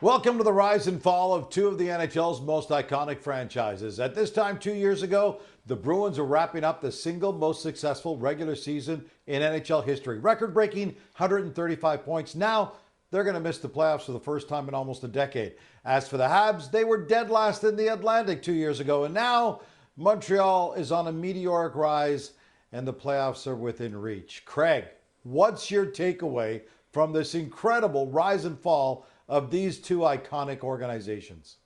Welcome to the rise and fall of two of the NHL's most iconic franchises. At this time 2 years ago, the Bruins were wrapping up the single most successful regular season in NHL history, record-breaking 135 points. Now, they're going to miss the playoffs for the first time in almost a decade. As for the Habs, they were dead last in the Atlantic 2 years ago, and now Montreal is on a meteoric rise, and the playoffs are within reach. Craig, what's your takeaway from this incredible rise and fall of these two iconic organizations?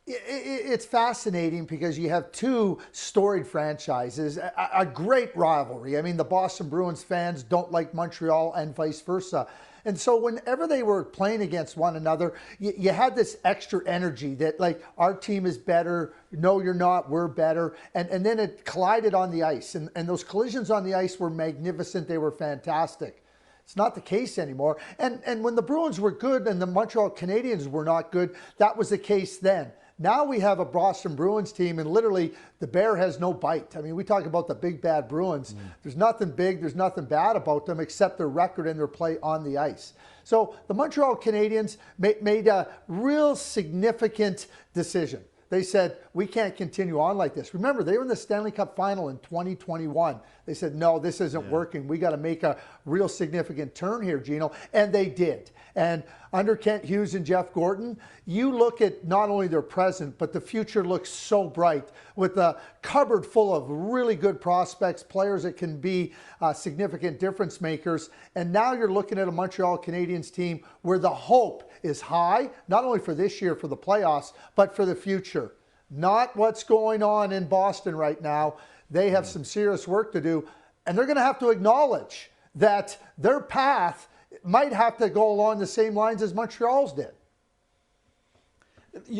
It's fascinating because you have two storied franchises, a great rivalry. I mean, the Boston Bruins fans don't like Montreal and vice versa. And so whenever they were playing against one another, you had this extra energy that, like, our team is better. No, you're not. We're better. And then it collided on the ice. And those collisions on the ice were magnificent. They were fantastic. It's not the case anymore. And when the Bruins were good and the Montreal Canadiens were not good, that was the case then. Now we have a Boston Bruins team, and literally the bear has no bite. I mean, we talk about the big bad Bruins. There's nothing big, there's nothing bad about them except their record and their play on the ice. So the Montreal Canadiens made a real significant decision. They said, we can't continue on like this. Remember, they were in the Stanley Cup final in 2021. They said, no, this isn't working. We got to make a real significant turn here, Gino. And they did. And under Kent Hughes and Jeff Gorton, you look at not only their present, but the future looks so bright with a cupboard full of really good prospects, players that can be significant difference makers. And now you're looking at a Montreal Canadiens team where the hope is high, not only for this year, for the playoffs, but for the future. Not what's going on in Boston right now. They have some serious work to do, and they're going to have to acknowledge that their path might have to go along the same lines as Montreal's did.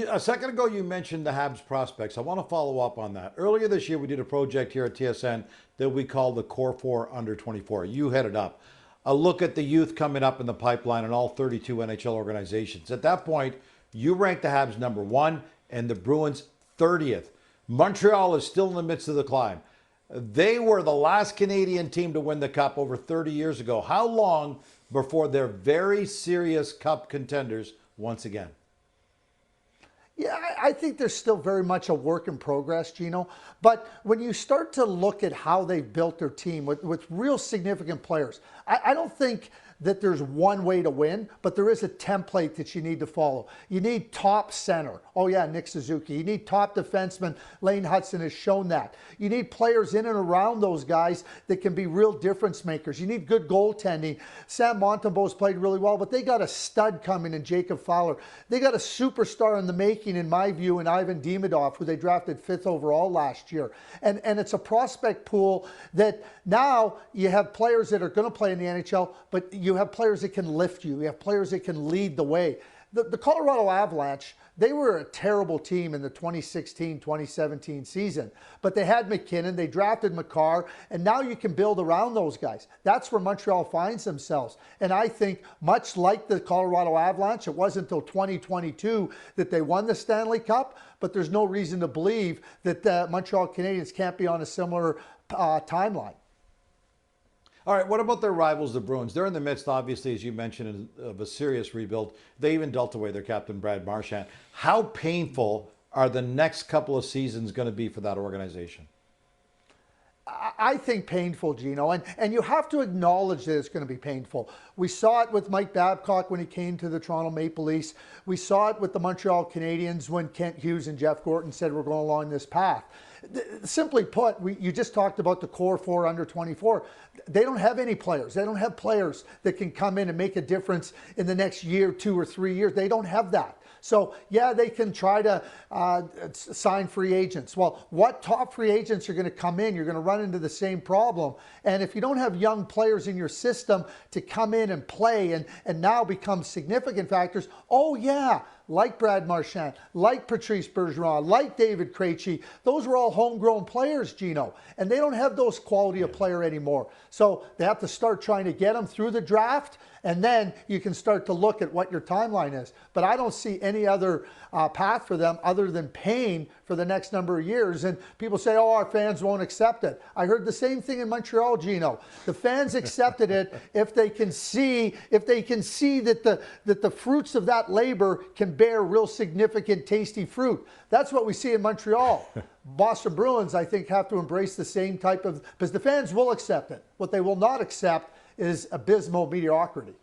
A second ago, you mentioned the Habs prospects. I want to follow up on that. Earlier this year, we did a project here at TSN that we called the Core 4 Under 24. You headed up. A look at the youth coming up in the pipeline in all 32 NHL organizations. At that point, you ranked the Habs number 1 and the Bruins 30th. Montreal is still in the midst of the climb. They were the last Canadian team to win the Cup over 30 years ago. How long before they're very serious Cup contenders once again? Yeah, I think there's still very much a work in progress, Gino. But when you start to look at how they've built their team with real significant players, I don't think that there's one way to win, but there is a template that you need to follow. You need top center. Oh yeah, Nick Suzuki. You need top defenseman. Lane Hudson has shown that. You need players in and around those guys that can be real difference makers. You need good goaltending. Sam Montembeault's played really well, but they got a stud coming in Jacob Fowler. They got a superstar in the making, in my view, in Ivan Demidov, who they drafted 5th overall last year. And it's a prospect pool that now you have players that are going to play in the NHL, but you have players that can lift you. You have players that can lead the way. The Colorado Avalanche, they were a terrible team in the 2016-2017 season, but they had McKinnon, they drafted Makar, and now you can build around those guys. That's where Montreal finds themselves. And I think, much like the Colorado Avalanche, it wasn't until 2022 that they won the Stanley Cup, but there's no reason to believe that the Montreal Canadiens can't be on a similar timeline. All right, what about their rivals, the Bruins? They're in the midst, obviously, as you mentioned, of a serious rebuild. They even dealt away their captain, Brad Marchand. How painful are the next couple of seasons going to be for that organization? I think painful, Gino, and you have to acknowledge that it's going to be painful. We saw it with Mike Babcock when he came to the Toronto Maple Leafs. We saw it with the Montreal Canadiens when Kent Hughes and Jeff Gorton said we're going along this path. Simply put, you just talked about the Core 4 Under 24. They don't have any players. They don't have players that can come in and make a difference in the next year, 2 or 3 years. They don't have that. So, yeah, they can try to sign free agents. Well, what top free agents are going to come in? You're going to run into the same problem. And if you don't have young players in your system to come in and play and now become significant factors, oh, yeah, like Brad Marchand, like Patrice Bergeron, like David Krejci, those were all homegrown players, Gino. And they don't have those quality of player anymore. So they have to start trying to get them through the draft, and then you can start to look at what your timeline is. But I don't see any other path for them other than paying for for the next number of years. And people say, oh, our fans won't accept it. I heard the same thing in Montreal, Gino. The fans accepted it if they can see that the fruits of that labor can bear real significant, tasty fruit. That's what we see in Montreal. Boston Bruins, I think, have to embrace the same type of, because the fans will accept it. What they will not accept is abysmal mediocrity.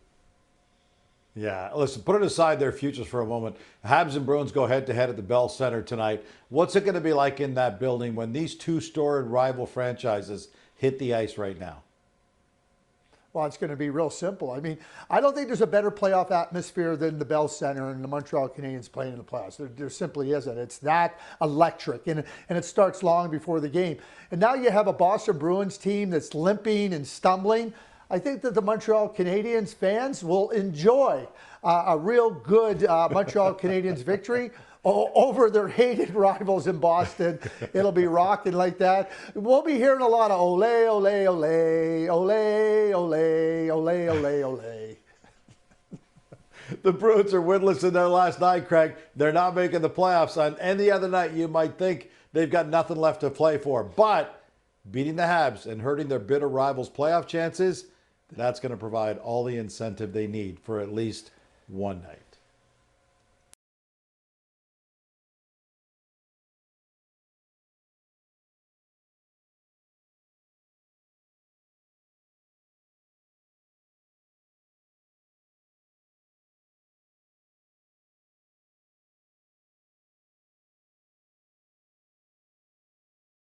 Yeah, listen, put it aside their futures for a moment. Habs and Bruins go head-to-head at the Bell Center tonight. What's it going to be like in that building when these two storied rival franchises hit the ice right now? Well, it's going to be real simple. I mean, I don't think there's a better playoff atmosphere than the Bell Center and the Montreal Canadiens playing in the playoffs. There simply isn't. It's that electric, and it starts long before the game. And now you have a Boston Bruins team that's limping and stumbling. I think that the Montreal Canadiens fans will enjoy a real good Montreal Canadiens victory over their hated rivals in Boston. It'll be rocking like that. We'll be hearing a lot of ole, ole, ole, ole, ole, ole, ole, ole. The Bruins are winless in their last night, Craig. They're not making the playoffs. On any other night, you might think they've got nothing left to play for. But beating the Habs and hurting their bitter rivals' playoff chances, that's going to provide all the incentive they need for at least one night.